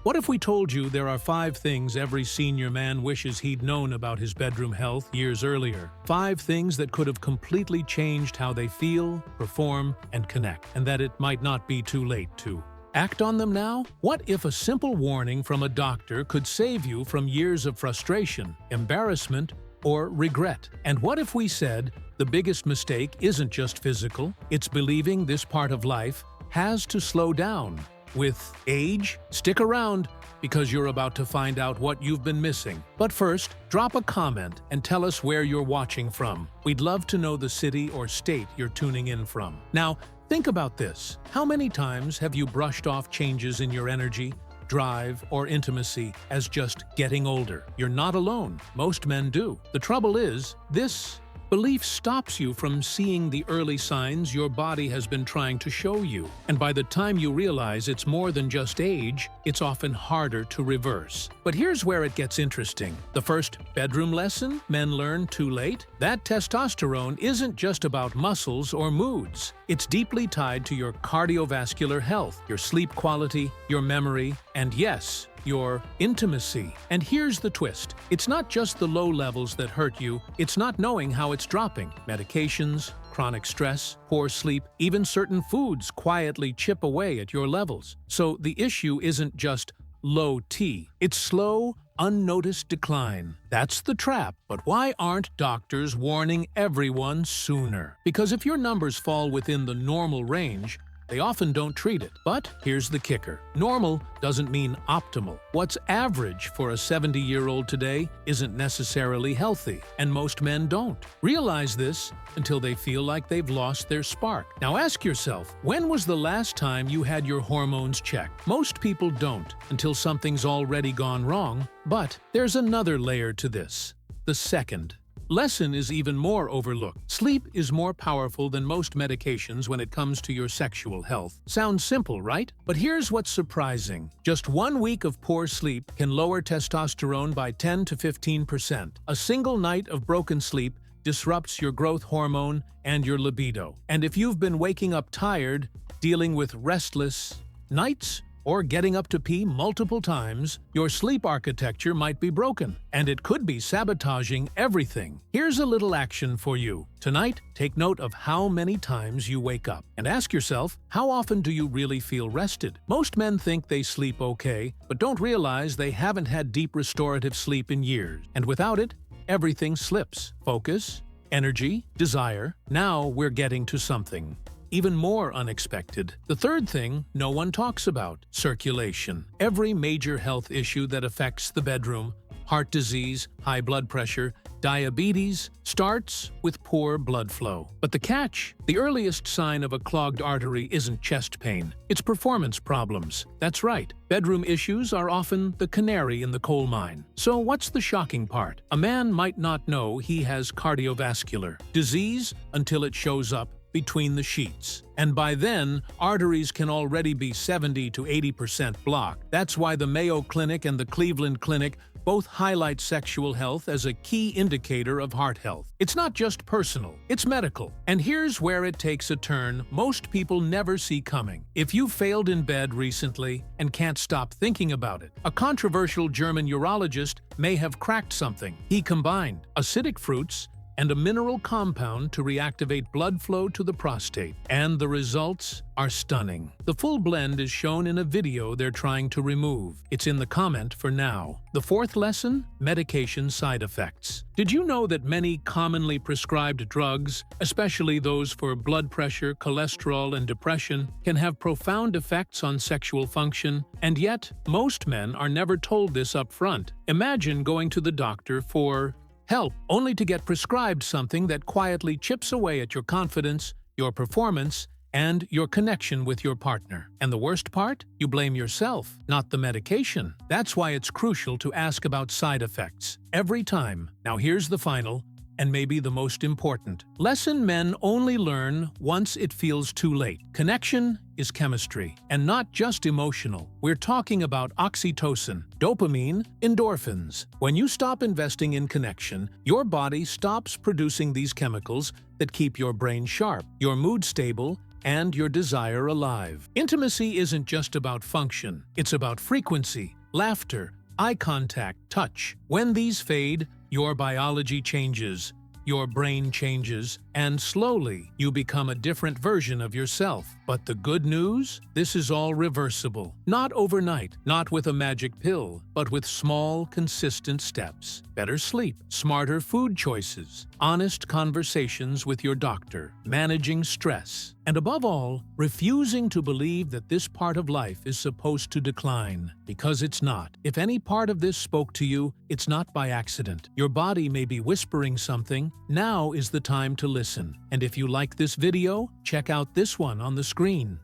What if we told you there are 5 things every senior man wishes he'd known about his bedroom health years earlier? 5 things that could have completely changed how they feel, perform, and connect, and that it might not be too late to act on them now? What if a simple warning from a doctor could save you from years of frustration, embarrassment, or regret? And what if we said the biggest mistake isn't just physical, it's believing this part of life has to slow down with age? Stick around, because you're about to find out what you've been missing. But first, drop a comment and tell us where you're watching from. We'd love to know the city or state you're tuning in from. Now, think about this. How many times have you brushed off changes in your energy, drive, or intimacy as just getting older? You're not alone. Most men do. The trouble is, this belief stops you from seeing the early signs your body has been trying to show you. And by the time you realize it's more than just age, it's often harder to reverse. But here's where it gets interesting. The first bedroom lesson men learn too late? That testosterone isn't just about muscles or moods. It's deeply tied to your cardiovascular health, your sleep quality, your memory, and yes, your intimacy. And here's the twist. It's not just the low levels that hurt you, it's not knowing how it's dropping. Medications, chronic stress, poor sleep, even certain foods quietly chip away at your levels. So the issue isn't just low T, it's slow, unnoticed decline. That's the trap. But why aren't doctors warning everyone sooner? Because if your numbers fall within the normal range, they often don't treat it. But here's the kicker. Normal doesn't mean optimal. What's average for a 70-year-old today isn't necessarily healthy, and most men don't realize this until they feel like they've lost their spark. Now ask yourself, when was the last time you had your hormones checked? Most people don't until something's already gone wrong. But there's another layer to this. The second lesson is even more overlooked. Sleep is more powerful than most medications when it comes to your sexual health. Sounds simple, right? But here's what's surprising. Just 1 week of poor sleep can lower testosterone by 10 to 15%. A single night of broken sleep disrupts your growth hormone and your libido. And if you've been waking up tired, dealing with restless nights, or getting up to pee multiple times, your sleep architecture might be broken, and it could be sabotaging everything. Here's a little action for you. Tonight, take note of how many times you wake up, and ask yourself, how often do you really feel rested? Most men think they sleep okay, but don't realize they haven't had deep restorative sleep in years. And without it, everything slips. Focus, energy, desire. Now we're getting to something even more unexpected. The third thing no one talks about: circulation. Every major health issue that affects the bedroom, heart disease, high blood pressure, diabetes, starts with poor blood flow. But the catch? The earliest sign of a clogged artery isn't chest pain, it's performance problems. That's right, bedroom issues are often the canary in the coal mine. So what's the shocking part? A man might not know he has cardiovascular disease until it shows up between the sheets. And by then, arteries can already be 70 to 80% blocked. That's why the Mayo Clinic and the Cleveland Clinic both highlight sexual health as a key indicator of heart health. It's not just personal, it's medical. And here's where it takes a turn most people never see coming. If you failed in bed recently and can't stop thinking about it, a controversial German urologist may have cracked something. He combined acidic fruits and a mineral compound to reactivate blood flow to the prostate. And the results are stunning. The full blend is shown in a video they're trying to remove. It's in the comment for now. The fourth lesson: medication side effects. Did you know that many commonly prescribed drugs, especially those for blood pressure, cholesterol, and depression, can have profound effects on sexual function? And yet, most men are never told this up front. Imagine going to the doctor for help, only to get prescribed something that quietly chips away at your confidence, your performance, and your connection with your partner. And the worst part? You blame yourself, not the medication. That's why it's crucial to ask about side effects every time. Now here's the final, and maybe the most important lesson men only learn once it feels too late. Connection is chemistry, and not just emotional. We're talking about oxytocin, dopamine, endorphins. When you stop investing in connection, your body stops producing these chemicals that keep your brain sharp, your mood stable, and your desire alive. Intimacy isn't just about function. It's about frequency, laughter, eye contact, touch. When these fade, your biology changes, your brain changes, and slowly you become a different version of yourself. But the good news? This is all reversible. Not overnight, not with a magic pill, but with small, consistent steps. Better sleep, smarter food choices, honest conversations with your doctor, managing stress, and above all, refusing to believe that this part of life is supposed to decline, because it's not. If any part of this spoke to you, it's not by accident. Your body may be whispering something. Now is the time to listen. And if you like this video, check out this one on the screen.